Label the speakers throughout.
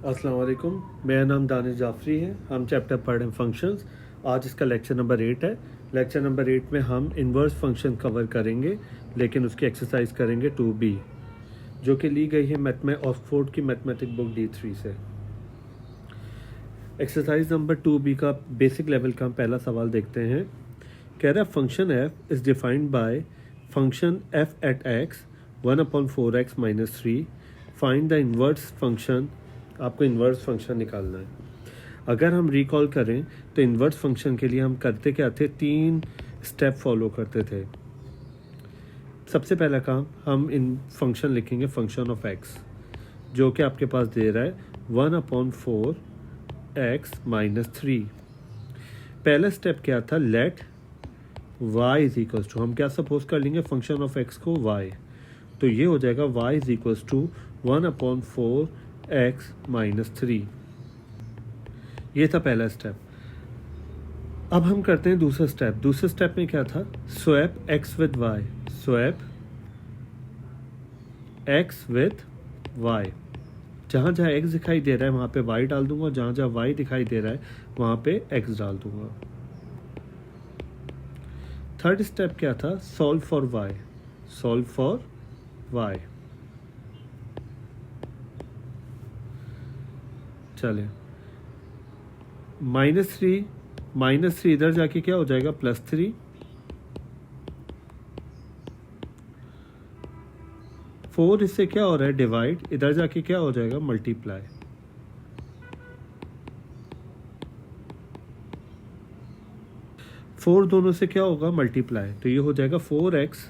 Speaker 1: अस्सलाम वालेकुम, मेरा नाम दानिश जाफरी है। हम चैप्टर पढ़ रहे हैं फंक्शंस। आज इसका लेक्चर नंबर 8 है। लेक्चर नंबर 8 में हम इन्वर्स फंक्शन कवर करेंगे, लेकिन उसकी एक्सरसाइज करेंगे 2B, जो कि ली गई है ऑक्सफोर्ड की मैथमेटिक बुक D3 से। एक्सरसाइज नंबर 2B का बेसिक लेवल का हम पहला सवाल देखते हैं। कह रहा है function f is defined by function f at x 1/4x - 3। Find the inverse function. आपको इन्वर्स फंक्शन निकालना है। अगर हम रिकॉल करें तो इन्वर्स फंक्शन के लिए हम करते क्या थे, 3 स्टेप फॉलो करते थे। सबसे पहला काम, हम इन फंक्शन लिखेंगे फंक्शन ऑफ x, जो कि आपके पास दे रहा है 1/4x - 3। पहला स्टेप क्या था, let y is equals to, हम क्या सपोज कर लेंगे फंक्शन ऑफ x को y, तो ये हो जाएगा y is equals to 1/4x - 3। ये था पहला स्टेप। अब हम करते हैं दूसरा स्टेप। दूसरे स्टेप में क्या था, swap x with y, swap x with y। जहाँ जहाँ x दिखाई दे रहा है वहाँ पे y डाल दूंगा, जहाँ जहाँ y दिखाई दे रहा है वहाँ पे x डाल दूंगा। थर्ड स्टेप क्या था, solve for y, solve for y। चले, -3 इधर जाके क्या हो जाएगा, +3। 4 इससे क्या हो रहा है, डिवाइड, इधर जाके क्या हो जाएगा, मल्टीप्लाई। फोर दोनों से क्या होगा, मल्टीप्लाई, तो ये हो जाएगा 4x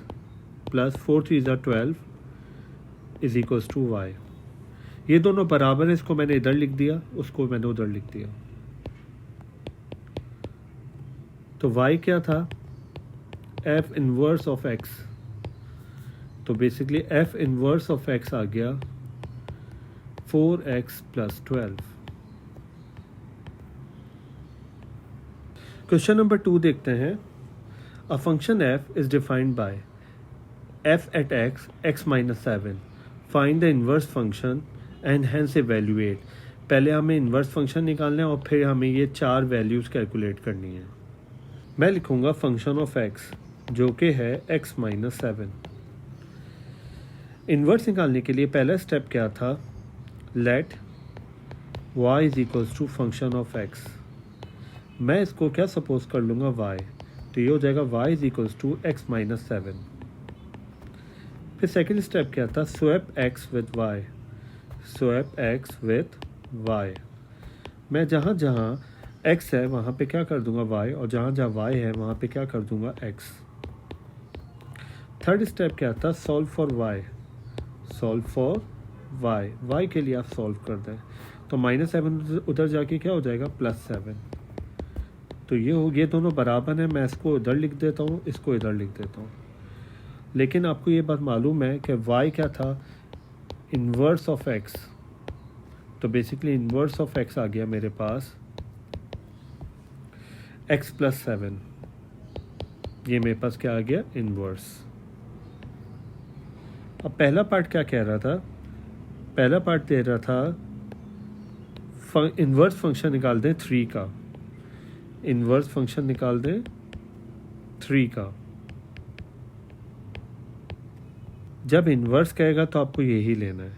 Speaker 1: + 4 3 12 is equals to y। ये दोनों बराबर है, इसको मैंने इधर लिख दिया, उसको मैंने उधर लिख दिया। तो y क्या था, f इनवर्स ऑफ x, तो basically f inverse of x आ गया 4x + 12। क्वेश्चन नंबर 2 देखते हैं। A function f is defined by f at x x - 7। Find the inverse function and hence evaluate. पहले हमें इनवर्स फंक्शन निकालना है और फिर हमें ये 4 वैल्यूज़ कैलकुलेट करनी है। मैं लिखूँगा फंक्शन ऑफ x, जो कि है x - 7। इन्वर्स निकालने के लिए पहला स्टेप क्या था, let y is equals to function of x। मैं इसको क्या सपोज कर लूँगा, y, तो ये हो जाएगा y is equals to x - 7। फिर सेकेंड स्टेप क्या था, swap x with y, swap x with y। मैं जहाँ जहाँ x है वहाँ पे क्या कर दूंगा y, और जहाँ जहाँ y है वहाँ पे क्या कर दूंगा x। थर्ड स्टेप क्या था, solve for y, solve for y। y के लिए आप सॉल्व कर दें, तो -7 उधर जाके क्या हो जाएगा, +7। तो ये दोनों बराबर हैं, मैं इसको इधर लिख देता हूँ, इसको इधर लिख देता हूँ। लेकिन आपको ये बात मालूम है कि y क्या था, इन्वर्स ऑफ x, तो बेसिकली इन्वर्स ऑफ x आ गया मेरे पास x + 7। ये मेरे पास क्या आ गया, इन्वर्स। अब पहला पार्ट क्या कह रहा था, पहला पार्ट दे रहा था इन्वर्स फंक्शन निकाल दें 3 का, इन्वर्स फंक्शन निकाल दें 3 का। जब इन्वर्स कहेगा तो आपको यही लेना है,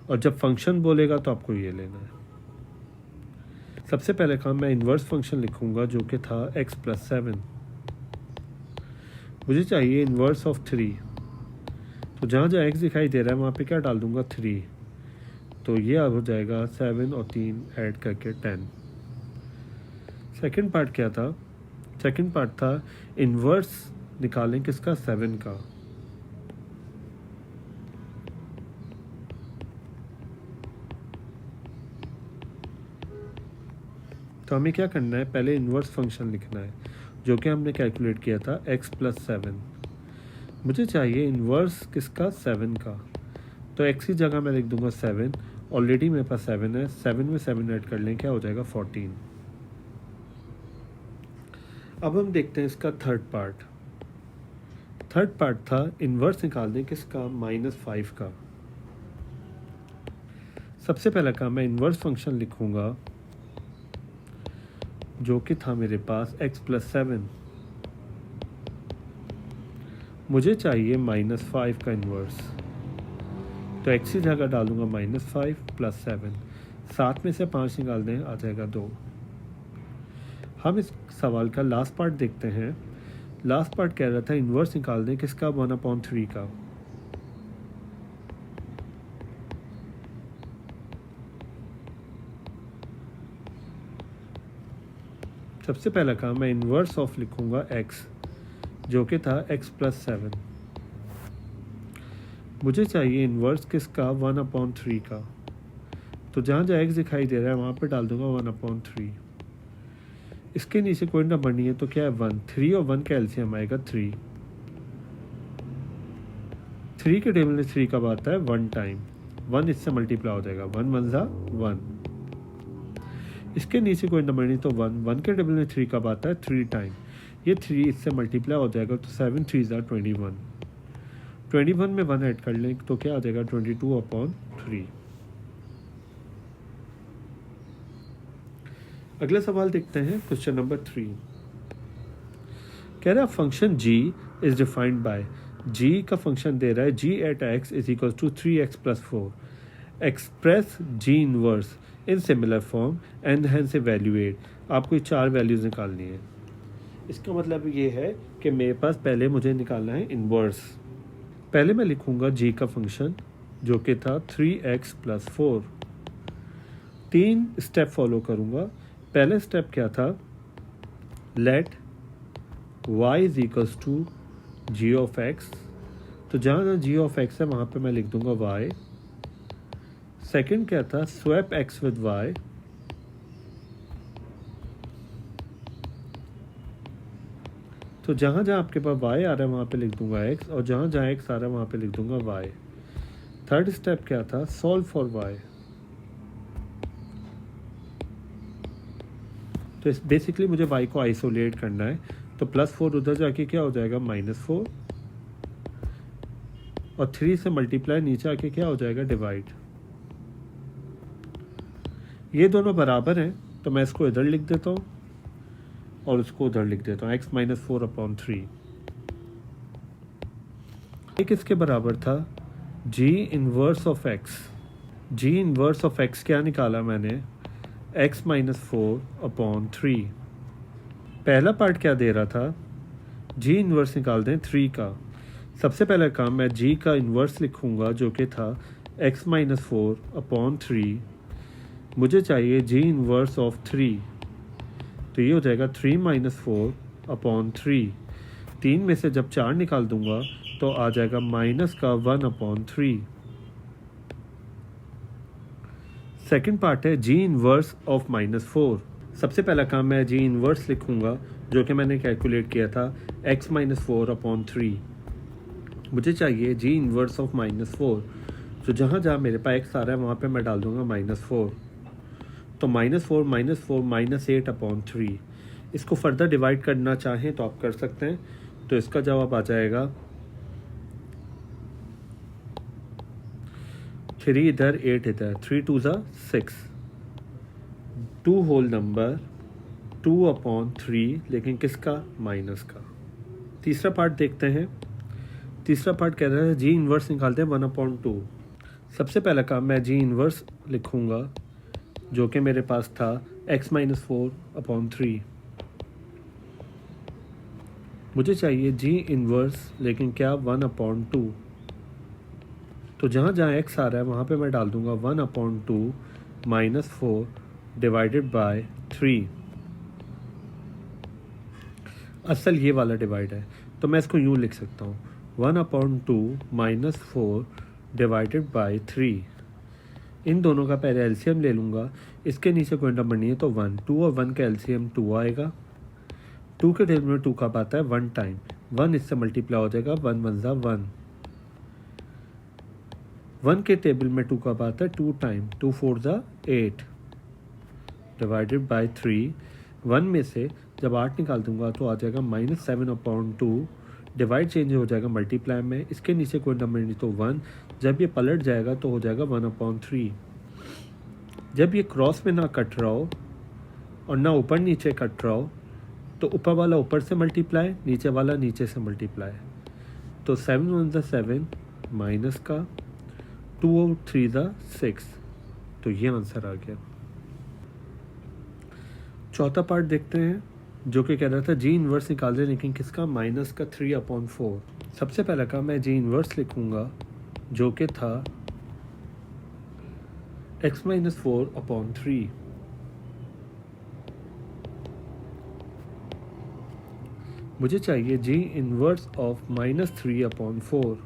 Speaker 1: और जब फंक्शन बोलेगा तो आपको ये लेना है। सबसे पहले काम, मैं इन्वर्स फंक्शन लिखूंगा जो कि था x + 7। मुझे चाहिए इन्वर्स ऑफ 3, तो जहाँ जहाँ x दिखाई दे रहा है वहाँ पे क्या डाल दूंगा, 3। तो ये अब हो जाएगा 7 और 3 ऐड करके 10। सेकंड पार्ट क्या था, सेकंड पार्ट था इन्वर्स निकालें किसका, 7 का। तो हमें क्या करना है, पहले इन्वर्स फंक्शन लिखना है जो कि हमने कैलकुलेट किया था x + 7। मुझे चाहिए इन्वर्स किसका, 7 का, तो x की जगह मैं लिख दूंगा 7। ऑलरेडी मेरे पास 7 है, 7 में 7 ऐड कर लें, क्या हो जाएगा, 14। अब हम देखते हैं इसका थर्ड पार्ट। थर्ड पार्ट था इन्वर्स निकाल दें किसका, -5 का। सबसे पहला काम मैं इन्वर्स फंक्शन लिखूँगा जो कि था मेरे पास x+7। मुझे चाहिए -5 का इन्वर्स, तो x की जगह डालूंगा -5 + 7। 7 में से 5 निकाल दें, आ जाएगा 2। हम इस सवाल का लास्ट पार्ट देखते हैं। लास्ट पार्ट कह रहा था इन्वर्स निकाल दें किसका, 1/3 का। सबसे पहला काम मैं इन्वर्स ऑफ लिखूंगा x, जो कि था x+7। मुझे चाहिए इन्वर्स किसका, 1/3 का। तो जहाँ जहाँ x दिखाई दे रहा है वहाँ पे डाल दूंगा 1/3। इसके नीचे कोई नंबर नहीं है तो क्या है, 1। 3 और 1 का एलसीएम आएगा 3। 3 के टेबल में 3 कब आता है, 1 टाइम। 1 इससे मल्टीप्लाई हो जाएगा, 1 1 ज़ा 1। इसके नीचे कोई नंबर नहीं तो 1। 1 के टेबल में 3 कब आता है, 3 टाइम। ये 3 इससे मल्टीप्लाई हो जाएगा तो 7 3 ज़ा 21। 21 में 1 ऐड कर लें तो क्या आ जाएगा, 22/3। अगला सवाल देखते हैं, क्वेश्चन नंबर 3। कह रहा है function g is defined bye, g का फंक्शन दे रहा है g@x = 3x+4। Express g inverse in similar form and hence evaluate. आपको ये 4 वैल्यूज निकालनी है। इसका मतलब ये है कि मेरे पास पहले मुझे निकालना है इनवर्स। पहले मैं लिखूंगा g का फंक्शन जो कि था 3x+4। 3 स्टेप फॉलो करूंगा। पहला स्टेप क्या था, लेट y = g(x). तो जहाँ g(x) है वहाँ पे मैं लिख दूंगा y। सेकंड क्या था, स्वैप x विद y। तो जहाँ जहाँ आपके पास y आ रहा है वहाँ पे लिख दूंगा x, और जहाँ जहाँ x आ रहा है वहाँ पे लिख दूंगा y। थर्ड स्टेप क्या था, सॉल्व फॉर y। तो बेसिकली मुझे y को आइसोलेट करना है, तो +4 उधर जाके क्या हो जाएगा, -4, और 3 से मल्टीप्लाई नीचे आके क्या हो जाएगा, डिवाइड। ये दोनों बराबर हैं तो मैं इसको इधर लिख देता हूँ और उसको उधर लिख देता हूँ, x - 4/3। एक इसके बराबर था g inverse of x। g inverse of x क्या निकाला मैंने, x - 4/3। पहला पार्ट क्या दे रहा था, g इनवर्स निकाल दें 3 का। सबसे पहला काम मैं g का इनवर्स लिखूंगा जो कि था x - 4/3। मुझे चाहिए g इनवर्स ऑफ 3, तो ये हो जाएगा 3 - 4/3। 3 में से जब 4 निकाल दूंगा तो आ जाएगा -1/3। सेकंड पार्ट है g इनवर्स ऑफ -4। सबसे पहला काम मैं g इनवर्स लिखूंगा जो कि मैंने कैलकुलेट किया था x - 4/3। मुझे चाहिए g इनवर्स ऑफ -4, तो जहाँ जहाँ मेरे पास x आ रहा है वहाँ पे मैं डाल दूंगा -4। तो -4 - 4 -8/3। इसको फर्दर डिवाइड करना चाहें तो आप कर सकते हैं, तो इसका जवाब आ जाएगा 3 इधर 8 इधर, 3 2 ज़ा 6। 2 होल नंबर 2/3, लेकिन किसका, माइनस का। तीसरा पार्ट देखते हैं। तीसरा पार्ट कह रहा है जी इनवर्स निकालते हैं 1/2। सबसे पहला काम मैं जी इनवर्स लिखूंगा जो कि मेरे पास था x - 4/3। मुझे चाहिए जी इनवर्स, लेकिन क्या, 1/2। तो जहाँ जहाँ x आ रहा है वहाँ पे मैं डाल दूंगा 1/2 -4 डिवाइडेड बाय 3। असल ये वाला डिवाइड है तो मैं इसको यूँ लिख सकता हूँ 1/2 -4 डिवाइडेड बाय 3। इन दोनों का पहले एलसीएम ले लूँगा। इसके नीचे कोई नंबर नहीं है तो 1। 2 और 1 का एलसीएम 2 आएगा। 2 के टेबल में 2 कब आता है, 1 टाइम। 1 इससे मल्टीप्लाई हो जाएगा, 1 1 ज़ा 1। 1 के टेबल में 2 कब आता है, 2 टाइम। 2 4 ज़ा 8 डिवाइडेड बाय 3। 1 में से जब 8 निकाल दूंगा तो आ जाएगा -7/2। डिवाइड चेंज हो जाएगा मल्टीप्लाई में। इसके नीचे कोई नंबर नहीं तो 1। जब ये पलट जाएगा तो हो जाएगा 1/3। जब ये क्रॉस में ना कट रहा हो और ना ऊपर नीचे कट रहा हो तो ऊपर वाला ऊपर से मल्टीप्लाई, नीचे वाला नीचे से मल्टीप्लाई। तो 7 1 ज़ा 7 माइनस का 2 और 3 ज़ा 6, तो ये आंसर आ गया। चौथा पार्ट देखते हैं जो कि कह रहा था जी इन्वर्स निकाल दें, लेकिन किसका, माइनस का 3/4। सबसे पहला काम मैं जी इन्वर्स लिखूंगा जो कि था x - 4/3। मुझे चाहिए जी इन्वर्स ऑफ -3/4।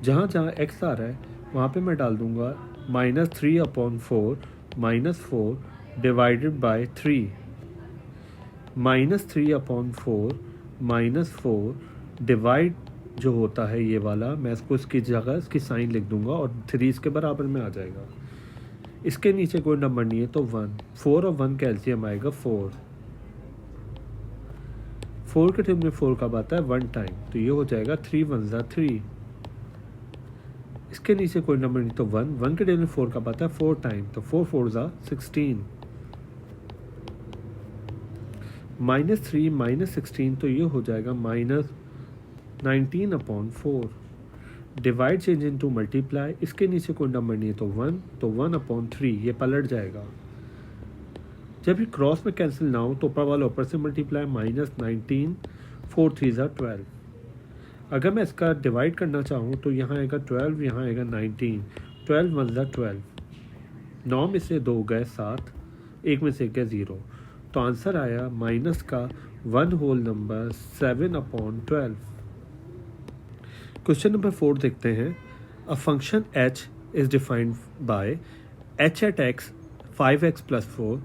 Speaker 1: जहाँ जहाँ x आ रहा है वहाँ पे मैं डाल दूँगा -3/4 -4 डिवाइडेड बाय 3। -3/4 -4 डिवाइड जो होता है ये वाला, मैं इसको इसकी जगह इसकी साइन लिख दूँगा और 3 इसके बराबर में आ जाएगा। इसके नीचे कोई नंबर नहीं है तो 1, 4 और 1 का एलसीएम आएगा 4। 4 के टाइम में 4 कब आता है, 1 टाइम, तो ये हो जाएगा 3 1 ज़ा 3। इसके नीचे कोई नंबर नहीं तो 1, 1 के टाइम में 4 कब आता है, 4 टाइम, तो 4 4 ज़ा 16। -3 -16 तो ये हो जाएगा -19/4। डिवाइड चेंज इनटू मल्टीप्लाई, इसके नीचे कोई नंबर नहीं है तो 1, तो 1/3 ये पलट जाएगा। जब ये क्रॉस में कैंसिल ना हो तो ऊपर वाला ऊपर से मल्टीप्लाई, -19 4 3 ज़ा 12। अगर मैं इसका डिवाइड करना चाहूँ तो यहाँ आएगा 12, यहाँ आएगा 19, 12 1 ज़ा 12, 9 में से 2 गए 7, 1 में से गया 0, तो आंसर आया माइनस का 1 होल नंबर 7/12। क्वेश्चन नंबर 4 देखते हैं। A function h is defined bye h at x 5x + 4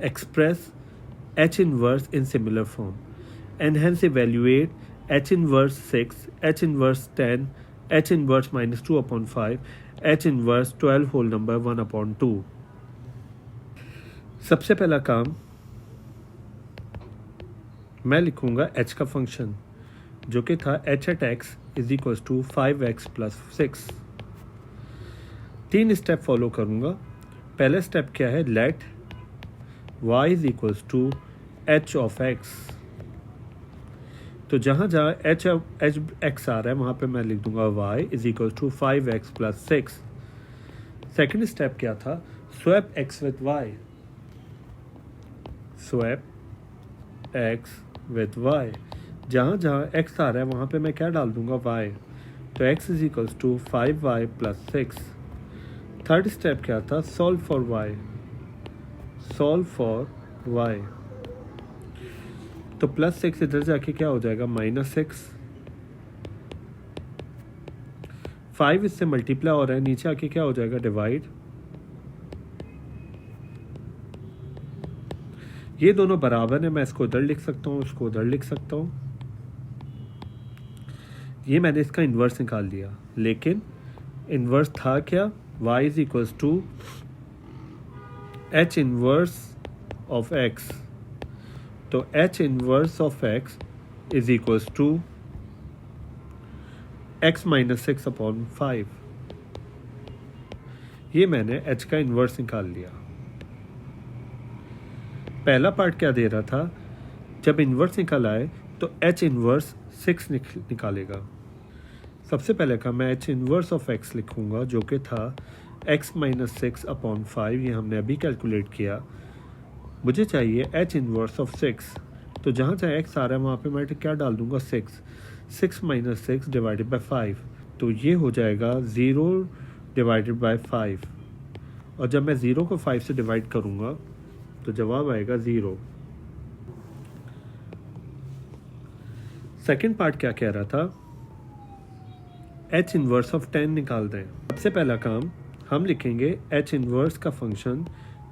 Speaker 1: express h inverse in similar form and hence evaluate h inverse 6, h inverse 10, h inverse -2/5, h inverse 12 whole number 1/2। सबसे पहला काम मैं लिखूंगा h का function जो कि था h at x = 5x + 6। 3 step follow करूंगा। पहला स्टेप क्या है, late y = h of x। तो जहाँ जहाँ h x आ रहा है वहाँ पे मैं लिख दूंगा y = 5x + 6। सेकेंड स्टेप क्या था, swap x with y। Swap x with y, जहाँ जहाँ x आ रहा है वहाँ पे मैं क्या डाल दूंगा, y, तो x = 5y + 6। थर्ड स्टेप क्या था, solve for y। Solve for y, तो +6 इधर जाके क्या हो जाएगा, -6। 5 इससे मल्टीप्लाई हो रहा है, नीचे आके क्या हो जाएगा, डिवाइड। ये दोनों बराबर है, मैं इसको उधर लिख सकता हूँ, इसको उधर लिख सकता हूँ। ये मैंने इसका इन्वर्स निकाल लिया, लेकिन इन्वर्स था क्या, y = h inverse of x। तो h inverse of x = x - 6/5। ये मैंने h का इन्वर्स निकाल लिया। पहला पार्ट क्या दे रहा था, जब इन्वर्स निकल आए तो h इन्वर्स 6 निकालेगा। सबसे पहले का मैं h इन्वर्स ऑफ x लिखूंगा जो कि था x - 6/5। ये हमने अभी कैलकुलेट किया। मुझे चाहिए h इन्वर्स ऑफ 6, तो जहाँ जहाँ x आ रहा है वहाँ पे मैं क्या डाल दूंगा, 6। 6 - 6 डिवाइडेड बाय 5, तो ये हो जाएगा 0 डिवाइडेड बाय 5। और जब मैं 0 को 5 से डिवाइड करूँगा तो जवाब आएगा 0। सेकेंड पार्ट क्या कह रहा था, h इन्वर्स ऑफ 10 निकाल दें। सबसे पहला काम हम लिखेंगे h इन्वर्स का फंक्शन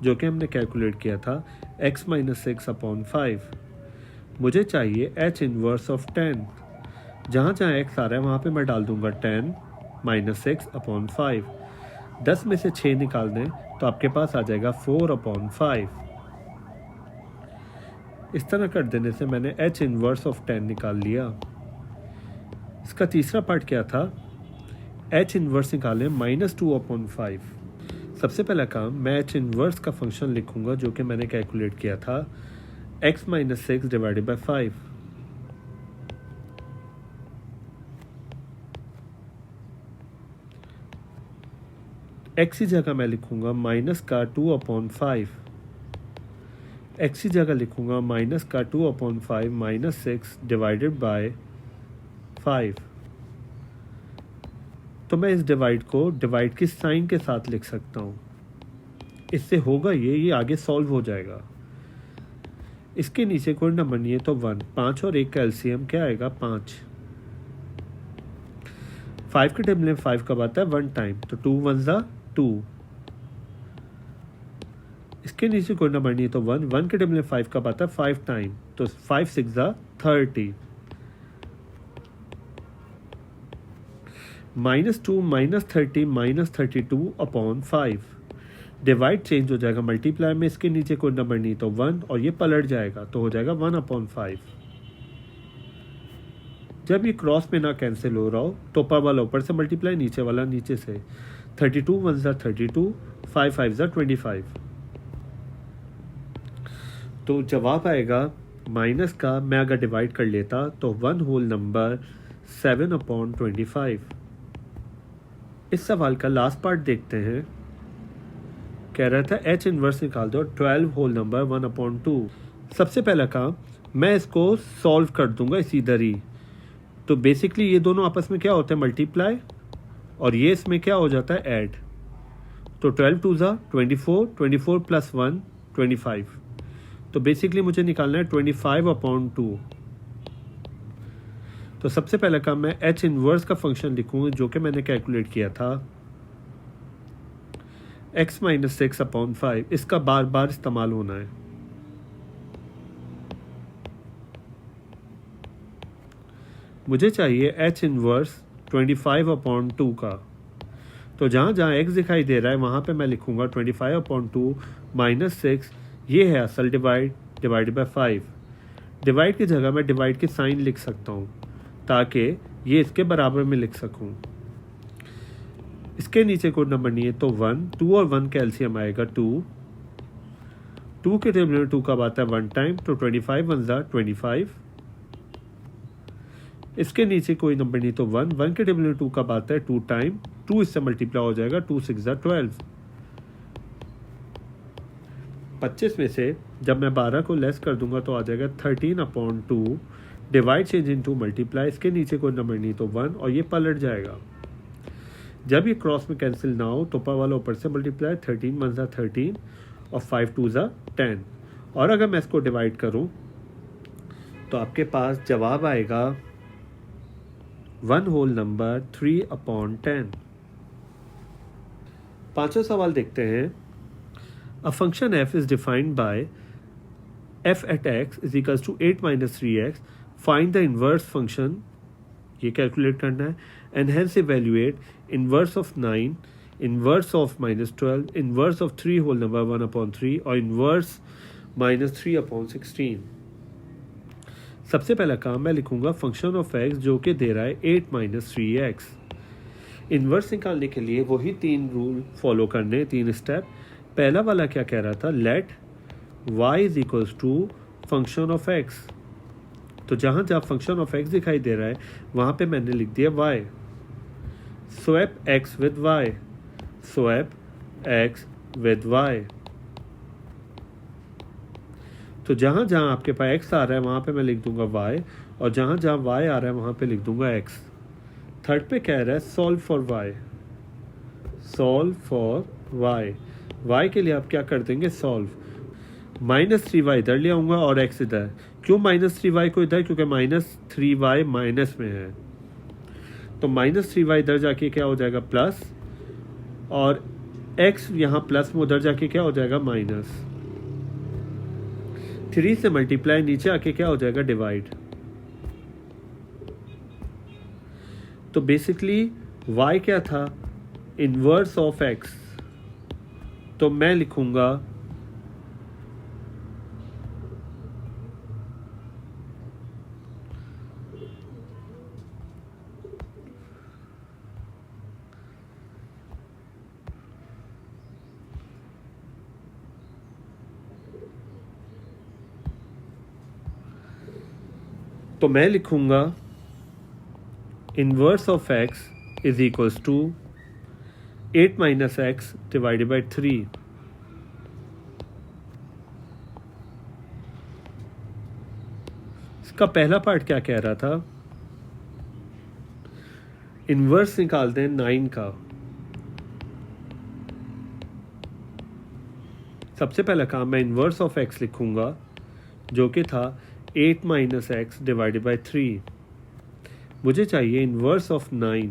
Speaker 1: जो कि हमने कैलकुलेट किया था x - 6/5। मुझे चाहिए h इन्वर्स ऑफ 10। जहाँ जहाँ x आ रहा है वहाँ पे मैं डाल दूंगा 10 - 6/5। 10 में से 6 निकाल दें तो आपके पास आ जाएगा 4/5। इस तरह कर देने से मैंने h इन्वर्स ऑफ 10 निकाल लिया। इसका तीसरा पार्ट क्या था, h इन्वर्स निकालें -2/5। सबसे पहला काम, मैं एच इनवर्स का फंक्शन लिखूंगा जो कि मैंने कैलकुलेट किया था, x minus 6 divided by 5। x की जगह मैं लिखूंगा माइनस का 2/5, x की जगह लिखूंगा माइनस का 2/5 माइनस 6 डिवाइडेड बाय 5। तो मैं इस डिवाइड को डिवाइड की साइन के साथ लिख सकता हूँ। इससे होगा ये आगे सॉल्व हो जाएगा। इसके नीचे कोई नंबर नहीं है तो 1, 5 और 1 का एलसीएम क्या आएगा, 5। 5 के टेबल में 5 कब आता है, 1 टाइम, तो 2 1 ज़ा 2। इसके नीचे कोई नंबर नहीं है तो 1, 1 के टेबल में 5 कब आता है, 5 टाइम, तो 5 6 ज़ा 30। -2 -30 -32/5। डिवाइड चेंज हो जाएगा मल्टीप्लाई में, इसके नीचे कोई नंबर नहीं तो 1 और ये पलट जाएगा तो हो जाएगा 1/5। जब ये क्रॉस में ना कैंसिल हो रहा हो तो ऊपर वाला ऊपर से मल्टीप्लाई, नीचे वाला नीचे से। 32 1 ज़ा 32, 5 5 ज़ा 25। तो जवाब आएगा माइनस का, मैं अगर डिवाइड कर लेता तो 1 होल नंबर 7/25। इस सवाल का लास्ट पार्ट देखते हैं। कह रहा था एच इनवर्स निकाल दो 12 होल नंबर 1/2। सबसे पहला काम, मैं इसको सॉल्व कर दूंगा इस इधर ही। तो बेसिकली ये दोनों आपस में क्या होते हैं, मल्टीप्लाई, और ये इसमें क्या हो जाता है, ऐड। तो 12 2 ज़ा 24, 24 प्लस 1 25। तो बेसिकली मुझे निकालना है 25/2। तो सबसे पहला काम, मैं एच इनवर्स का फंक्शन लिखूंगा जो कि मैंने कैलकुलेट किया था, x माइनस 6/5। इसका बार बार इस्तेमाल होना है। मुझे चाहिए एच इनवर्स 25/2 का। तो जहाँ जहाँ x दिखाई दे रहा है वहाँ पे मैं लिखूंगा 25/2 माइनस 6। ये है असल डिवाइड, डिवाइडेड बाय 5। डिवाइड की जगह मैं डिवाइड की साइन लिख सकता हूँ ताकि ये इसके बराबर में लिख सकूं। इसके नीचे कोई नंबर नहीं है तो 1, 2 और 1 का एलसीएम आएगा 2। 2 के टेबल में 2 कब आता है, 1 टाइम, तो 25 1 ज़ा 25। इसके नीचे कोई नंबर नहीं तो 1, 1 के टेबल में 2 कब आता है, 2 टाइम, 2 इससे मल्टीप्लाई हो जाएगा, 2 6 ज़ा 12। 25 में से जब मैं 12 को लेस कर दूंगा तो आ जाएगा 13/2। Divide change in to multiply, इसके नीचे कोई नंबर नहीं तो 1 और ये पलट जाएगा। जब ये क्रॉस में कैंसिल ना हो तो ऊपर वाला ऊपर से मल्टीप्लाई, 13 1 ज़ा 13 और 5 2 ज़ा 10। और अगर मैं इसको डिवाइड करूं तो आपके पास जवाब आएगा 1 होल नंबर 3/10। पांचवा सवाल देखते हैं। A function f is defined by f at x is equals to 8 minus 3x। Find the inverse function, ये कैलकुलेट करना है, and hence evaluate inverse of 9, inverse of -12, inverse of 3 whole number 1/3 और inverse -3/16। सबसे पहला काम, मैं लिखूंगा function of x जो कि दे रहा है 8 माइनस 3x। इनवर्स निकालने के लिए वही 3 रूल फॉलो करने, 3 स्टेप। पहला वाला क्या कह रहा था, let y is equals to function of x। तो जहाँ जहाँ फंक्शन ऑफ x दिखाई दे रहा है वहाँ पे मैंने लिख दिया y। Swap x with y, swap x with y। तो जहाँ जहाँ आपके पास x आ रहा है वहाँ पे मैं लिख दूंगा y, और जहाँ जहाँ y आ रहा है वहाँ पे लिख दूंगा x। थर्ड पे कह रहा है solve for y, solve for y। y के लिए आप क्या कर देंगे, सॉल्व। -3y इधर ले आऊँगा और x इधर। क्यों -3y को इधर, क्योंकि -3y माइनस में है, तो -3y इधर जाके क्या हो जाएगा, प्लस, और x यहाँ प्लस में उधर जाके क्या हो जाएगा, माइनस। 3 से मल्टीप्लाई, नीचे आके क्या हो जाएगा, डिवाइड। तो बेसिकली y क्या था, इनवर्स ऑफ x। तो मैं लिखूंगा तो मैं लिखूँगा inverse of X is equals to 8 minus X divided by 3। इसका पहला पार्ट क्या कह रहा था, इन्वर्स निकालते हैं 9 का। सबसे पहला काम मैं इन्वर्स ऑफ एक्स लिखूंगा जो कि था 8 माइनस एक्स डिवाइडेड बाई 3। मुझे चाहिए इन्वर्स ऑफ 9,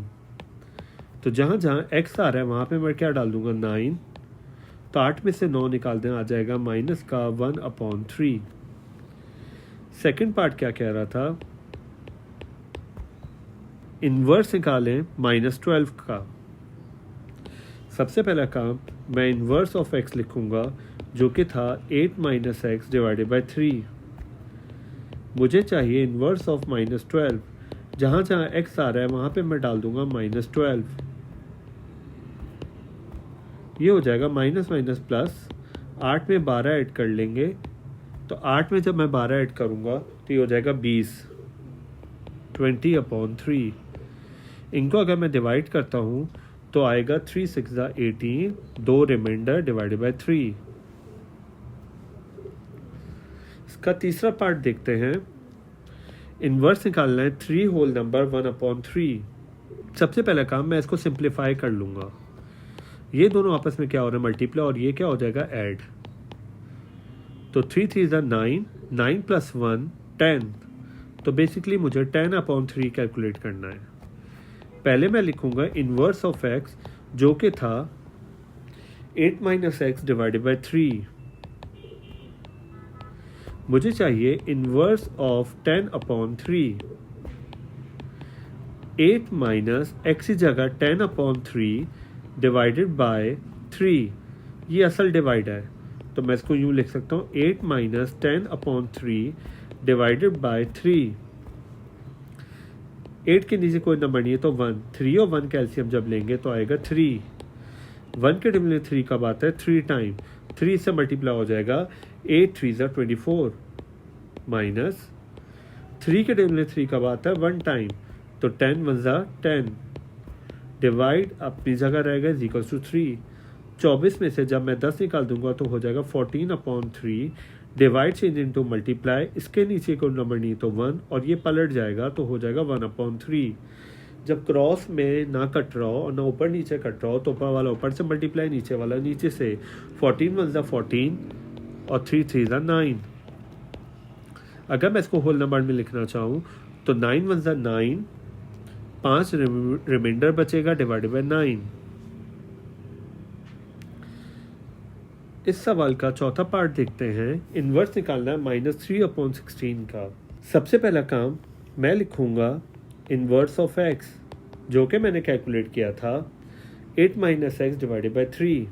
Speaker 1: तो जहाँ जहाँ x आ रहा है वहाँ पे मैं क्या डाल दूंगा 9, तो 8 में से 9 निकाल दें, आ जाएगा माइनस का 1/3। सेकंड पार्ट क्या कह रहा था, इन्वर्स निकालें -12 का। सबसे पहला काम मैं इन्वर्स ऑफ x लिखूंगा जो कि था 8 माइनस एक्स डिवाइडेड बाई 3। मुझे चाहिए इन्वर्स ऑफ -12, जहाँ जहाँ x आ रहा है वहाँ पे मैं डाल दूंगा -12। ये हो जाएगा माइनस माइनस प्लस, 8 में 12 ऐड कर लेंगे, तो 8 में जब मैं 12 ऐड करूँगा तो ये हो जाएगा 20, 20/3। इनको अगर मैं डिवाइड करता हूँ तो आएगा 3 6 18, 2 रिमाइंडर डिवाइडेड बाई 3। इसका तीसरा पार्ट देखते हैं। इन्वर्स निकालना है 3 होल नंबर 1/3। सबसे पहला काम मैं इसको सिंप्लीफाई कर लूँगा। ये दोनों आपस में क्या हो रहा है, मल्टीप्लाई, और ये क्या हो जाएगा ऐड। तो 3 3 9, 9 प्लस 1 10। तो बेसिकली मुझे 10/3 कैलकुलेट करना है। पहले मैं लिखूंगा इन्वर्स ऑफ एक्स जो कि था 8 माइनस एक्स डिवाइडेड बाई 3। मुझे चाहिए इन्वर्स ऑफ 10/3। 8 माइनस एक्स की जगह 10/3 डिवाइडेड बाय 3, ये असल डिवाइड है, तो मैं इसको यूँ लिख सकता हूँ 8 माइनस 10/3 डिवाइडेड बाय 3। 8 के नीचे कोई नंबर नहीं है तो 1, 3 और 1 कैल्शियम जब लेंगे तो आएगा 3। 1 के टेबल में 3 कब आता है, 3 टाइम, 3 से मल्टीप्लाई हो जाएगा 8 3 24, माइनस 3 के टेबल में 3 कब आता है, 1 टाइम, तो 10 1 10, डिवाइड अपनी जगह रहेगा इज इक्वल्स टू 3। 24 में से जब मैं 10 निकाल दूंगा तो हो जाएगा 14/3, डिवाइड चेंज इनटू मल्टीप्लाई, इसके नीचे कोई नंबर नहीं तो 1, और ये पलट जाएगा तो हो जाएगा 1/3। जब क्रॉस में ना कट रहा हो और ना ऊपर नीचे कट रहा हो तो ऊपर वाला ऊपर से मल्टीप्लाई, नीचे वाला नीचे से। 14 1 14 और 3 3 9। अगर मैं इसको होल नंबर में लिखना चाहूँ तो 9 1 9, 5 रिमाइंडर बचेगा डिवाइडेड बाई 9। इस सवाल का चौथा पार्ट देखते हैं। इन्वर्स निकालना है -3/16 का। सबसे पहला काम मैं लिखूंगा इन्वर्स ऑफ एक्स जो कि मैंने कैलकुलेट किया था 8 माइनस एक्स डिवाइडेड बाई 3।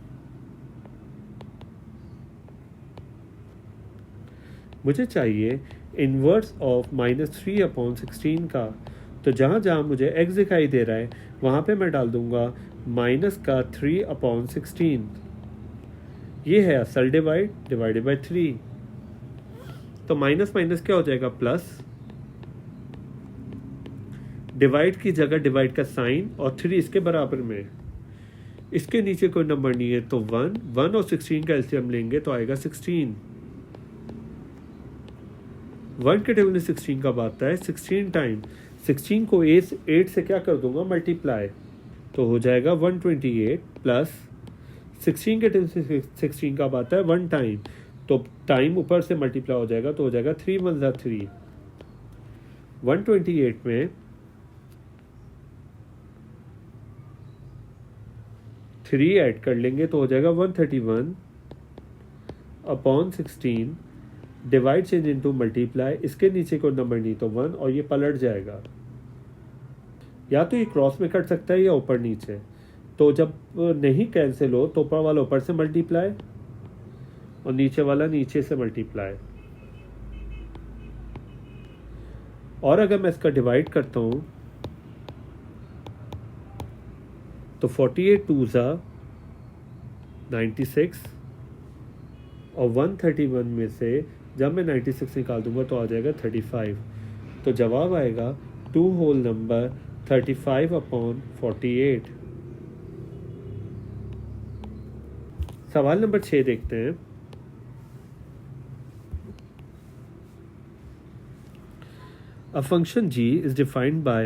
Speaker 1: मुझे चाहिए इन्वर्स ऑफ -3/16 का, तो जहाँ जहाँ मुझे x दिखाई दे रहा है वहाँ पे मैं डाल दूंगा माइनस का 3/16। ये है असल डिवाइड डिवाइडेड बाई 3। तो माइनस माइनस क्या हो जाएगा, प्लस, डिवाइड की जगह डिवाइड का साइन और 3 इसके बराबर में, इसके नीचे कोई नंबर नहीं है तो 1, 1 और 16 का एलसीएम लेंगे तो आएगा 16। 1 के टेबल में 16 कब आता है, 16 टाइम, 16 को 8 से क्या कर दूंगा, मल्टीप्लाई, तो हो जाएगा 128 प्लस 16 के टेबल से 16 कब आता है, 1 टाइम, तो टाइम ऊपर से मल्टीप्लाई हो जाएगा तो हो जाएगा 3 1 3। 128 में 3 ऐड कर लेंगे तो हो जाएगा 131/16, डिवाइड चेंज इनटू मल्टीप्लाई, इसके नीचे कोई नंबर नहीं तो 1, और ये पलट जाएगा। या तो ये क्रॉस में कट सकता है या ऊपर नीचे, तो जब नहीं कैंसिल हो तो ऊपर वाला ऊपर से मल्टीप्लाई और नीचे वाला नीचे से मल्टीप्लाई। और अगर मैं इसका डिवाइड करता हूं तो 48 2 96 और 131 में से जब मैं 96 निकाल दूंगा तो आ जाएगा 35। तो जवाब आएगा 2 होल नंबर 35/48। सवाल नंबर 6 देखते हैं। A function g is defined by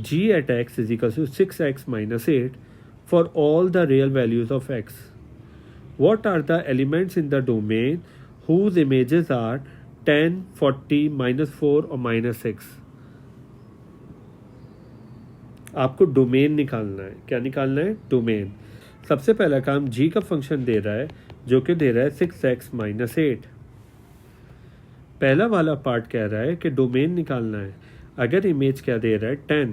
Speaker 1: g at x is equal to 6x minus 8 for all the real values of x. What are the elements in the domain whose images are 10, 40, -4 और -6? आपको domain निकालना है। क्या निकालना है? Domain. सबसे पहला काम g का फंक्शन दे रहा है जो कि दे रहा है 6x minus 8। पहला वाला पार्ट कह रहा है कि डोमेन निकालना है। अगर इमेज क्या दे रहा है? 10,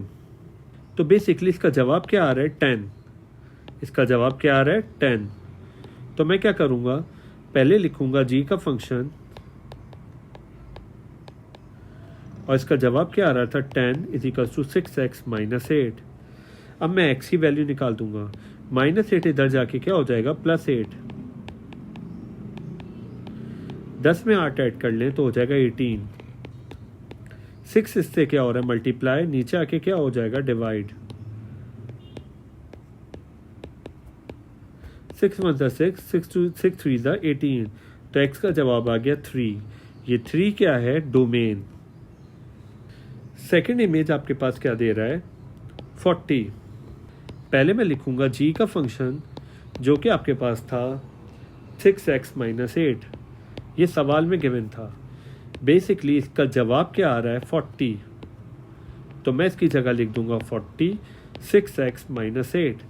Speaker 1: तो बेसिकली इसका जवाब क्या आ रहा है? 10। इसका जवाब क्या आ रहा है? 10। तो मैं क्या करूँगा? पहले लिखूँगा g का फंक्शन और इसका जवाब क्या आ रहा था? 10 is equal to 6x minus 8। अब मैं x की वैल्यू निकाल दूंगा। -8 इधर जाके क्या हो जाएगा? +8। 10 में 8 ऐड कर लें तो हो जाएगा 18। 6 इससे क्या हो रहा है? मल्टीप्लाई। नीचे आके क्या हो जाएगा? डिवाइड। 6 1 6, 6 3 18। तो x का जवाब आ गया 3। ये 3 क्या है? डोमेन। सेकेंड इमेज आपके पास क्या दे रहा है? 40। पहले मैं लिखूंगा g का फंक्शन जो कि आपके पास था 6x minus 8। ये सवाल में गिवन था। बेसिकली इसका जवाब क्या आ रहा है? 40। तो मैं इसकी जगह लिख दूंगा 40 6x minus 8।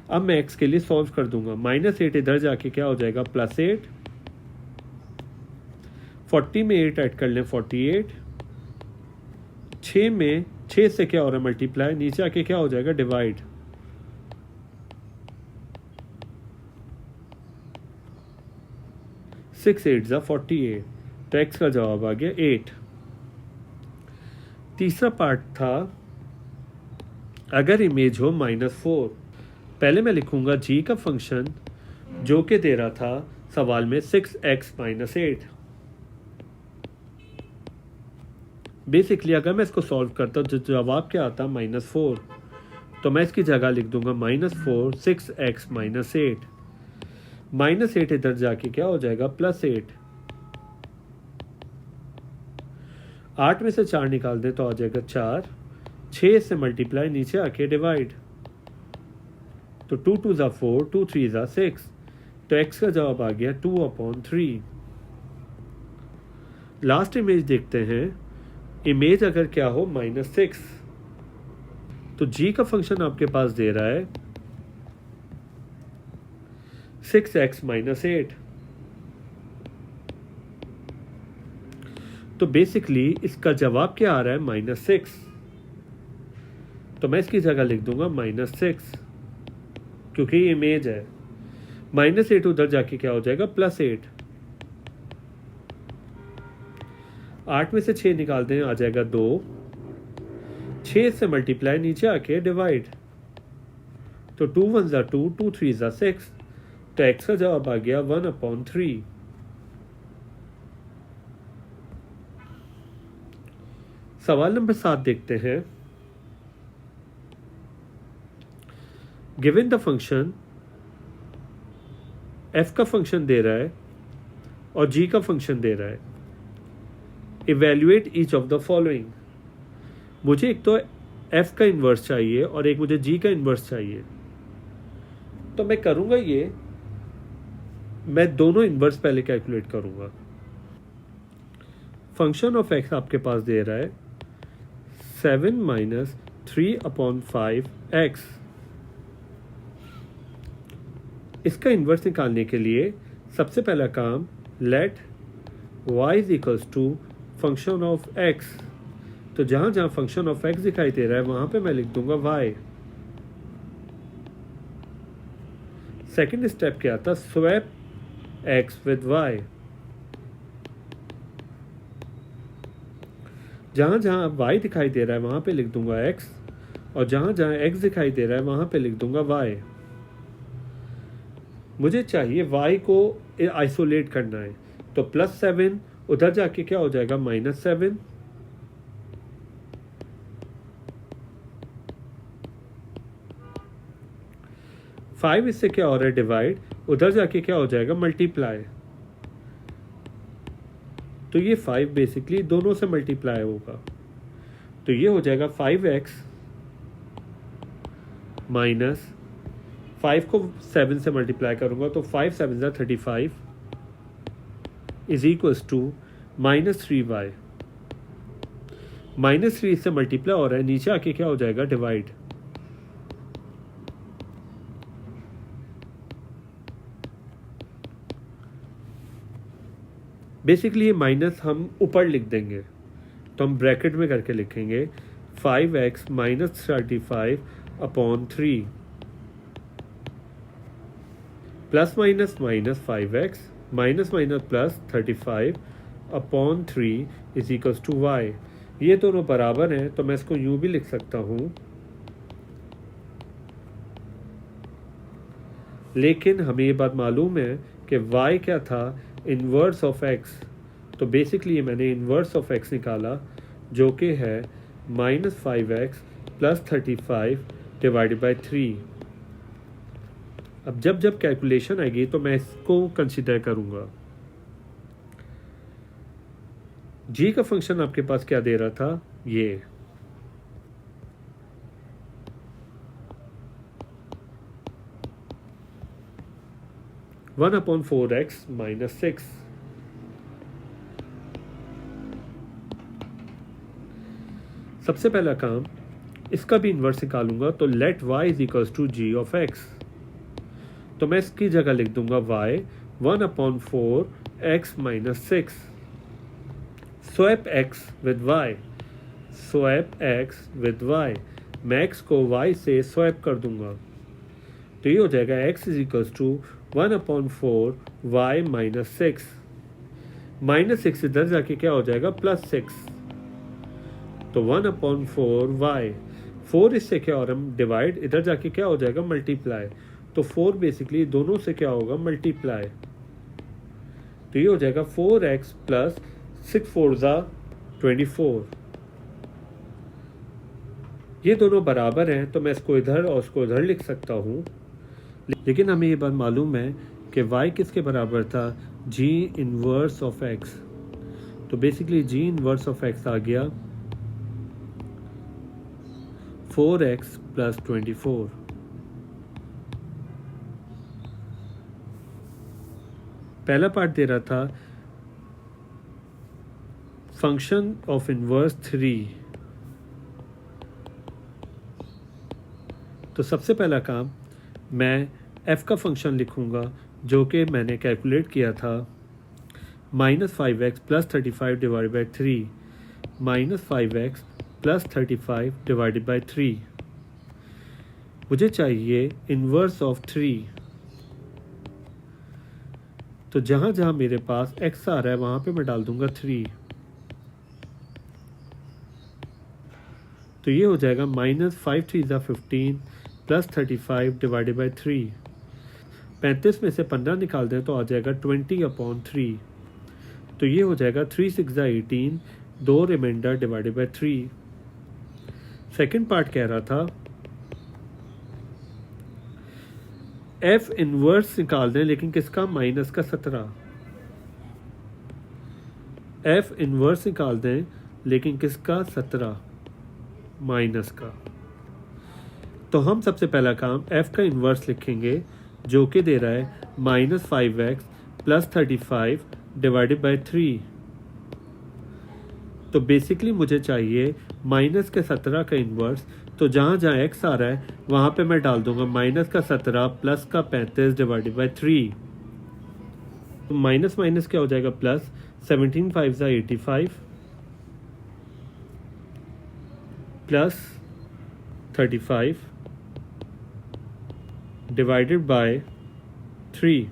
Speaker 1: अब मैं x के लिए सॉल्व कर दूंगा। -8 इधर जाके क्या हो जाएगा? +8। 40 में 8 ऐड कर लें 48। 6 में 6 से क्या हो रहा है? मल्टीप्लाई। नीचे आके क्या हो जाएगा? डिवाइड। 6 8 48। तो x का जवाब आ गया 8। तीसरा पार्ट था अगर इमेज हो -4। पहले मैं लिखूंगा g का फंक्शन जो कि दे रहा था सवाल में 6x minus 8। बेसिकली अगर मैं इसको सॉल्व करता तो जवाब क्या आता? -4। तो मैं इसकी जगह लिख दूंगा -4 6x minus 8। -8 इधर जाके क्या हो जाएगा? +8। 8 में से 4 निकाल दें तो आ जाएगा 4। 6 से मल्टीप्लाई। नीचे आके डिवाइड। तो 2 2 4, 2 3 6। तो x का जवाब आ गया 2/3। लास्ट इमेज देखते हैं। इमेज अगर क्या हो? -6। तो g का फंक्शन आपके पास दे रहा है 6x minus 8। तो बेसिकली इसका जवाब क्या आ रहा है? -6। तो मैं इसकी जगह लिख दूंगा -6 क्योंकि ये इमेज है। -8 उधर जाके क्या हो जाएगा? +8। 8 में से 6 निकाल दें आ जाएगा 2। 6 से मल्टीप्लाई। नीचे आके डिवाइड। तो 2 1 2, 2 3 6। तो x का जवाब आ गया 1/3। सवाल नंबर 7 देखते हैं। गिवन द फंक्शन f का फंक्शन दे रहा है और g का फंक्शन दे रहा है। Evaluate each of the following. मुझे एक तो f का इन्वर्स चाहिए और एक मुझे g का इन्वर्स चाहिए। तो मैं करूंगा ये, मैं दोनों इन्वर्स पहले कैलकुलेट करूंगा। फंक्शन ऑफ x आपके पास दे रहा है 7 - 3/5x। इसका इन्वर्स निकालने के लिए सबसे पहला काम let y is equals to function of x। तो जहाँ जहाँ फंक्शन ऑफ x दिखाई दे रहा है वहाँ पे मैं लिख दूंगा y। सेकेंड स्टेप क्या था? Swap x with y। जहाँ जहाँ y दिखाई दे रहा है वहाँ पे लिख दूंगा x और जहाँ जहाँ x दिखाई दे रहा है वहाँ पे लिख दूंगा y। मुझे चाहिए y को आइसोलेट करना है। तो +7 उधर जाके क्या हो जाएगा? -7। 5 इससे क्या हो रहा है डिवाइड, उधर जाके क्या हो जाएगा मल्टीप्लाई। तो ये 5 बेसिकली दोनों से मल्टीप्लाई होगा, तो ये हो जाएगा 5x माइनस 5 को 7 से मल्टीप्लाई करूंगा तो 5 7 ज़ा 35 इज इक्वल्स टू -3y। -3 से मल्टीप्लाई हो रहा है, नीचे आके क्या हो जाएगा डिवाइड। बेसिकली ये माइनस हम ऊपर लिख देंगे, तो हम ब्रैकेट में करके लिखेंगे 5x minus 35 upon 3 plus minus minus 5x minus minus plus 35 upon 3 is equals to y। ये दोनों बराबर हैं, तो मैं इसको यूं भी लिख सकता हूं, लेकिन हमें ये बात मालूम है कि y क्या था, इन्वर्स ऑफ x। तो बेसिकली मैंने इन्वर्स ऑफ x निकाला जो कि है -5x प्लस 35 डिवाइडेड बाई 3। अब जब जब कैलकुलेशन आएगी तो मैं इसको कंसिडर करूंगा। g का फंक्शन आपके पास क्या दे रहा था, ये 1/4x माइनस 6। सबसे पहला काम, इसका भी इन्वर्स निकालूंगा, तो let y is equals to g of x। तो मैं इसकी जगह लिख दूंगा y 1/4x minus 6। Swap x with y, swap x with y, मैं x को y से स्वैप कर दूंगा, तो ये हो जाएगा x is equals to 1/4y minus 6। -6 इधर जाके क्या हो जाएगा +6, तो 1/4y। 4 इससे क्या हो रहा है डिवाइड, इधर जाके क्या हो जाएगा मल्टीप्लाई, तो 4 बेसिकली दोनों से क्या होगा मल्टीप्लाई, तो ये हो जाएगा 4x प्लस 6 4 ज़ा 24। ये दोनों बराबर हैं, तो मैं इसको इधर और इसको इधर लिख सकता हूँ, लेकिन हमें ये बात मालूम है कि y किसके बराबर था, g इन्वर्स ऑफ x। तो basically g inverse of x आ गया 4x प्लस 24। पहला पार्ट दे रहा था फंक्शन ऑफ इन्वर्स 3। तो सबसे पहला काम, मैं f का फंक्शन लिखूंगा जो कि मैंने कैलकुलेट किया था -5x plus 35 divide by 3 -5x plus 35 divided by 3। मुझे चाहिए इन्वर्स ऑफ 3, तो जहाँ जहाँ मेरे पास x आ रहा है वहाँ पे मैं डाल दूंगा 3, तो ये हो जाएगा -5 3 ज़ा 15 प्लस 35 डिवाइडेड बाई 3। 35 में से 15 निकाल दें तो आ जाएगा 20/3, तो ये हो जाएगा 3 6 ज़ा 18, 2 remainder divided by 3। Second part कह रहा था f इन्वर्स निकाल दें, लेकिन किसका, माइनस का 17। f इन्वर्स निकाल दें लेकिन किसका, 17 माइनस का। तो हम सबसे पहला काम f का इन्वर्स लिखेंगे जो कि दे रहा है -5x प्लस 35 डिवाइडेड बाई 3। तो बेसिकली मुझे चाहिए माइनस के 17 का इन्वर्स, तो जहाँ जहाँ x आ रहा है वहाँ पे मैं डाल दूंगा माइनस का 17 प्लस का 35 डिवाइडेड बाई 3। तो माइनस माइनस क्या हो जाएगा प्लस, 17 5 ज़ा 85 प्लस 35 डिवाइडेड बाय 3।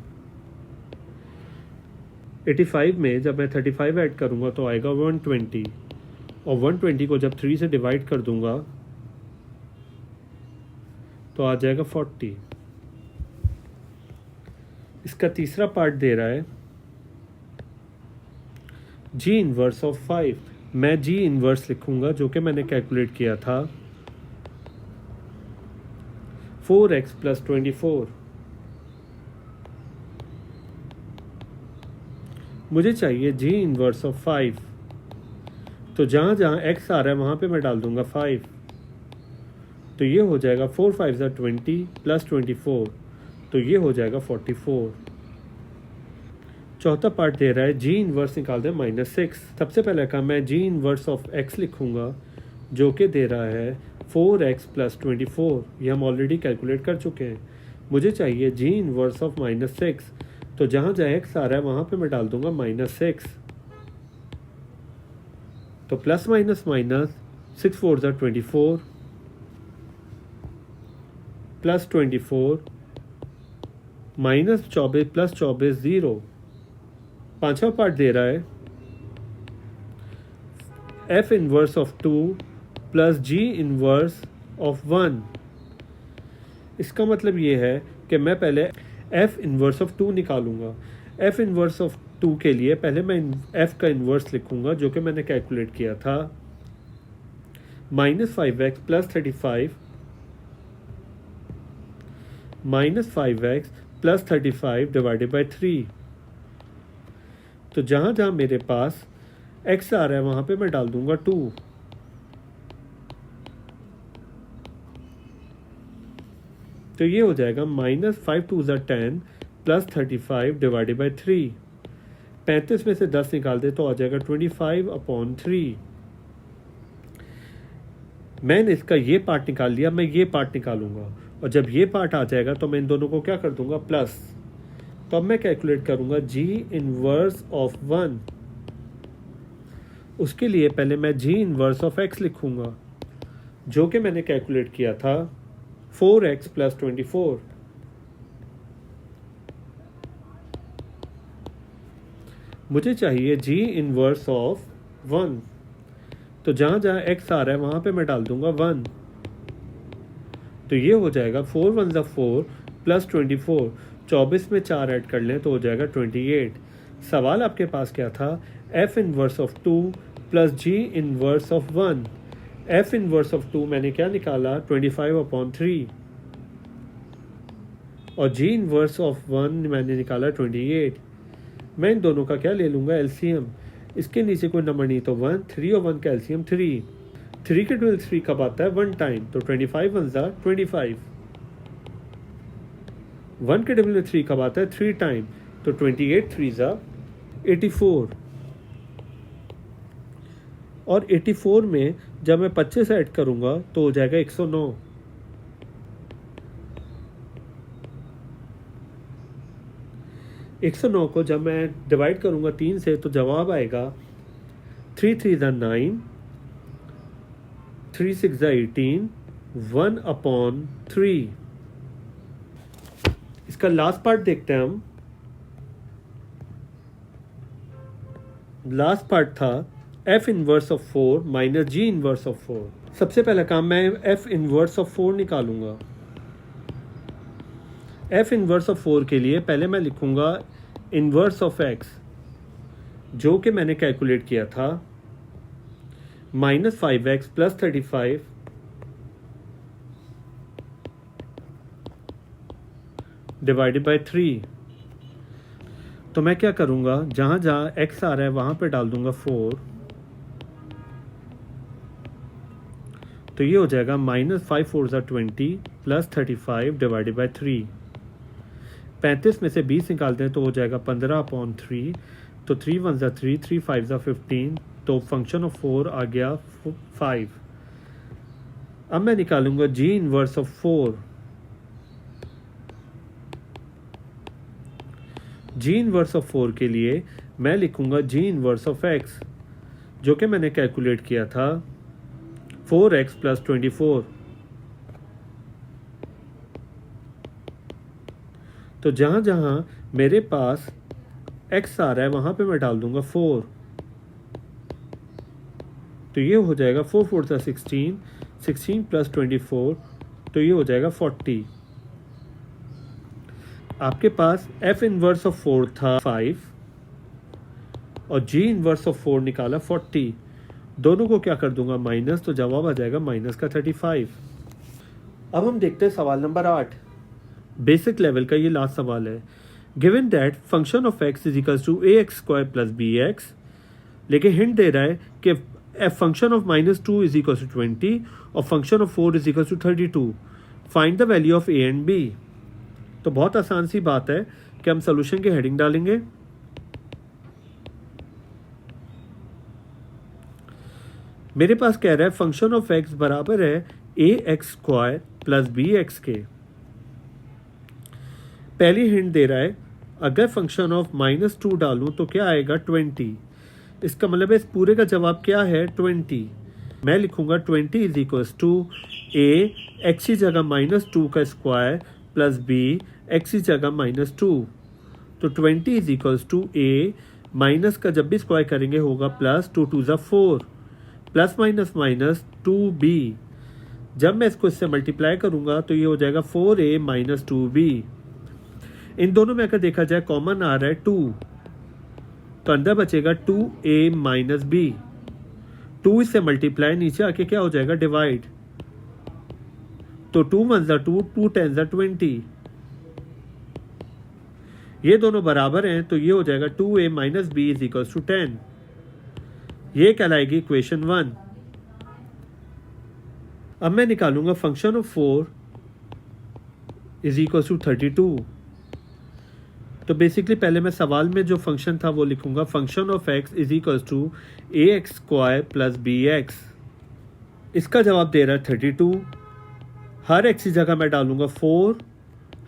Speaker 1: 85 में जब मैं 35 ऐड करूंगा तो आएगा 120, और 120 को जब 3 से डिवाइड कर दूंगा तो आ जाएगा 40। इसका तीसरा पार्ट दे रहा है g इन्वर्स ऑफ 5। मैं g इन्वर्स लिखूंगा जो कि मैंने कैलकुलेट किया था 4x प्लस 24। मुझे चाहिए जी इन्वर्स ऑफ 5। तो जहाँ जहाँ x आ रहा है वहाँ पे मैं डाल दूंगा 5। तो ये हो जाएगा 4 5 ज़ा 20 प्लस 24, तो ये हो जाएगा 44। चौथा पार्ट दे रहा है जी इन्वर्स निकाल दें -6। सबसे पहले का मैं जी इन्वर्स ऑफ x लिखूँगा जो कि दे रहा है 4x प्लस 24। ये हम ऑलरेडी कैलकुलेट कर चुके हैं। मुझे चाहिए जी इन्वर्स ऑफ -6। तो जहाँ जहाँ x आ रहा है वहाँ पे मैं डाल दूंगा -6। तो प्लस माइनस माइनस 6 4 ज़ा 24 प्लस 24 माइनस 24 प्लस 24 0। पांचवा पार्ट दे रहा है f inverse of 2 plus g inverse of 1। इसका मतलब ये है कि मैं पहले f इन्वर्स ऑफ 2 निकालूंगा। f इन्वर्स ऑफ 2 के लिए पहले मैं f का इन्वर्स लिखूंगा जो कि मैंने कैलकुलेट किया था, -5x plus 35 -5x plus 35 divided by 3। तो जहाँ जहाँ मेरे पास x आ रहा है वहाँ पे मैं डाल दूंगा 2। तो ये हो जाएगा -5 2 ज़ा 10 प्लस 35 डिवाइडेड बाई 3। 35 में से 10 निकाल दे तो आ जाएगा 25/3। मैंने इसका ये पार्ट निकाल लिया, मैं ये पार्ट निकालूंगा और जब ये पार्ट आ जाएगा तो मैं इन दोनों को क्या कर दूंगा प्लस। तो अब मैं कैलकुलेट करूंगा जी इन्वर्स ऑफ 1। उसके लिए पहले मैं जी इन्वर्स ऑफ x लिखूंगा जो कि मैंने कैलकुलेट किया था 4x प्लस 24। मुझे चाहिए जी इन्वर्स ऑफ 1। तो जहाँ जहाँ x आ रहा है वहाँ पे मैं डाल दूंगा 1। तो ये हो जाएगा 4 1 ज़ा 4 प्लस 24। 24 में 4 ऐड कर लें तो हो जाएगा 28। सवाल आपके पास क्या था, f inverse of 2 plus g inverse of 1। f inverse of 2 मैंने क्या निकाला 25/3 और g इन्वर्स ऑफ 1 मैंने निकाला 28। मैं इन दोनों का क्या ले लूँगा एलसीएम। इसके नीचे कोई नंबर नहीं तो 1, 3 और 1 का एलसीएम 3। 3 के डुअल 3 कब आता है 1 टाइम, तो 25 1 ज़ा 25। 1 के डबल 3 कब आता है 3 टाइम, तो 28 3 ज़ा 84। और 84 में जब मैं 25 ऐड करूंगा तो हो जाएगा 109। एक 109 को जब मैं डिवाइड करूंगा 3 से तो जवाब आएगा 3 3 ज़ा 9 3 6 ज़ा 18 1/3। इसका लास्ट पार्ट देखते हैं हम। लास्ट पार्ट था f inverse of 4 minus g inverse of 4। सबसे पहला काम मैं f इन्वर्स ऑफ 4 निकालूंगा। f इन्वर्स ऑफ 4 के लिए पहले मैं लिखूंगा इन्वर्स ऑफ x जो कि मैंने कैलकुलेट किया था, -5x प्लस 35 डिवाइडेड बाई 3। तो मैं क्या करूंगा, जहाँ जहाँ x आ रहा है वहाँ पे डाल दूंगा 4। तो ये हो जाएगा -5 4 ज़ा 20 प्लस 35 डिवाइडेड बाई 3। 35 में से 20 निकालते हैं तो हो जाएगा 15/3। तो 3 1 ज़ा 3 3 5 ज़ा 15। तो फंक्शन ऑफ 4 आ गया 5। अब मैं निकालूंगा g inverse of 4। G inverse of 4 के लिए मैं लिखूंगा जी इन्वर्स ऑफ x जो कि मैंने कैलकुलेट किया था 4x प्लस 24। तो जहाँ जहाँ मेरे पास x आ रहा है वहाँ पे मैं डाल दूंगा 4। तो ये हो जाएगा 4 4 ज़ा 16 16 प्लस 24। तो ये हो जाएगा 40। आपके पास f इन्वर्स ऑफ 4 था 5 और g इन्वर्स ऑफ 4 निकाला 40। दोनों को क्या कर दूंगा माइनस, तो जवाब आ जाएगा माइनस का 35। अब हम देखते हैं सवाल नंबर 8। बेसिक लेवल का ये लास्ट सवाल है। Given that function of X is equals to A x square plus B X, लेकिन हिंट दे रहा है कि function of -2 is equal to 20 और function of 4 is equal to 32. Find the value of A and B. तो बहुत आसान सी बात है कि हम सोल्यूशन की हेडिंग डालेंगे. मेरे पास कह रहा है फंक्शन ऑफ एक्स बराबर है a x square plus B x के. पहली हिंट दे रहा है अगर फंक्शन ऑफ -2 डालूं तो क्या आएगा 20. इसका मतलब है इस पूरे का जवाब क्या है 20. मैं लिखूंगा 20 is equals to A X की जगह -2 का स्क्वायर प्लस बी एक्स की जगह -2. तो 20 is equals to A minus का जब भी स्क्वायर करेंगे होगा प्लस 2 2 ज़ा 4 प्लस माइनस माइनस 2b. जब मैं इसको इससे मल्टीप्लाई करूंगा तो ये हो जाएगा 4a माइनस 2b. इन दोनों में अगर देखा जाए कॉमन आ रहा है 2, तो अंदर बचेगा 2a माइनस b. 2 इससे मल्टीप्लाई, नीचे आके क्या हो जाएगा डिवाइड. तो 2 1 ज़ा 2 2 10 ज़ा 20. ये दोनों बराबर हैं तो ये हो जाएगा 2a minus b is equals to 10. ये कहलाएगी इक्वेशन 1. अब मैं निकालूंगा function of 4 is equals to 32. तो बेसिकली पहले मैं सवाल में जो फंक्शन था वो लिखूंगा function of X is equals to A x square plus B X. इसका जवाब दे रहा है 32. हर एक्स की जगह मैं डालूंगा 4,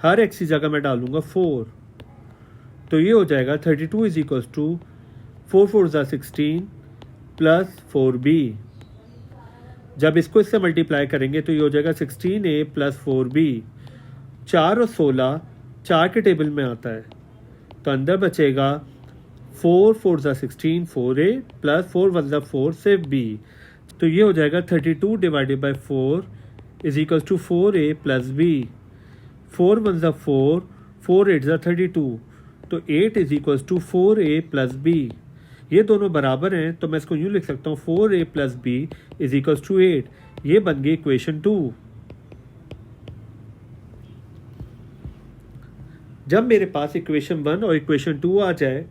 Speaker 1: हर एक्स की जगह मैं डालूंगा 4. तो ये हो जाएगा 32 इज इक्वल्स टू 4 4 ज़ा 16 प्लस 4b. जब इसको इससे मल्टीप्लाई करेंगे तो ये हो जाएगा 16a प्लस 4b. 4 और 16 4 के टेबल में आता है तो अंदर बचेगा 4 4 ज़ा 16 4a प्लस 4 1 ज़ा 4 से b. तो ये हो जाएगा 32 divided by 4 is equals to 4a plus b. 4 1 ज़ा 4 4 8 ज़ा 32. तो 8 is equals to 4a plus b. ये दोनों बराबर हैं तो मैं इसको यूँ लिख सकता हूँ 4a plus b is equals to 8. ये बन गई इक्वेशन 2. जब मेरे पास इक्वेशन 1 और इक्वेशन 2 आ जाए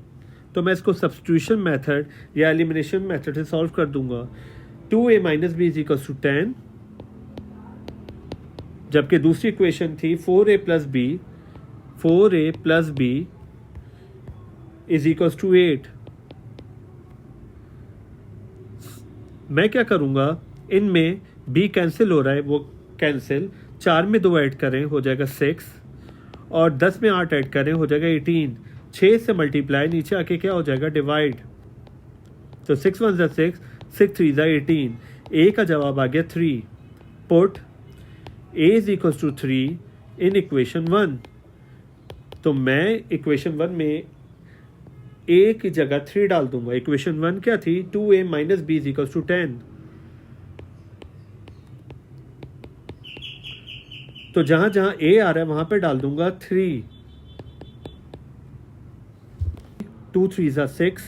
Speaker 1: तो मैं इसको सब्स्टिट्यूशन मेथड या एलिमिनेशन मेथड से सॉल्व कर दूंगा. 2a minus b is equals to 10, जबकि दूसरी इक्वेशन थी 4a plus b is equals to 8. मैं क्या करूंगा, इनमें b कैंसिल हो रहा है वो कैंसिल, 4 में 2 ऐड करें हो जाएगा 6 और 10 में 8 ऐड करें हो जाएगा 18. 6 से मल्टीप्लाई, नीचे आके क्या हो जाएगा डिवाइड. तो 6 1 ज़ा 6 6 3 ज़ा 18. a का जवाब आ गया 3. Put a is equals to 3 in equation 1. तो मैं इक्वेशन 1 में a की जगह 3 डाल दूंगा. इक्वेशन 1 क्या थी 2a minus b is equals to 10. तो जहां जहां a आ रहा है वहां पे डाल दूंगा 3. 2 3 ज़ा 6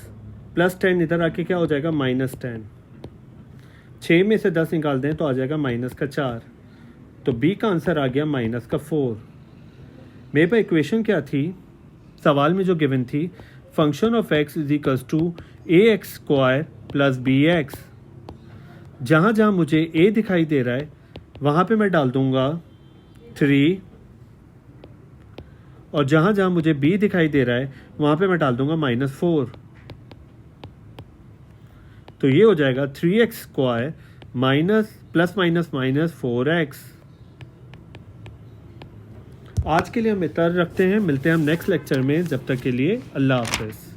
Speaker 1: प्लस 10 इधर आके क्या हो जाएगा -10. 6 में से 10 निकाल दें तो आ जाएगा -4. तो b का आंसर आ गया -4. मेरे पास इक्वेशन क्या थी सवाल में जो गिवन थी, function of x is equals to A x square plus B x. जहाँ जहाँ मुझे a दिखाई दे रहा है वहाँ पे मैं डाल दूंगा 3 और जहाँ जहाँ मुझे b दिखाई दे रहा है वहाँ पे मैं डाल दूंगा -4. तो ये हो जाएगा 3x square minus plus minus minus 4x. आज के लिए हम इतना रखते हैं, मिलते हैं हम नेक्स्ट लेक्चर में. जब तक के लिए अल्लाह हाफ़िज़.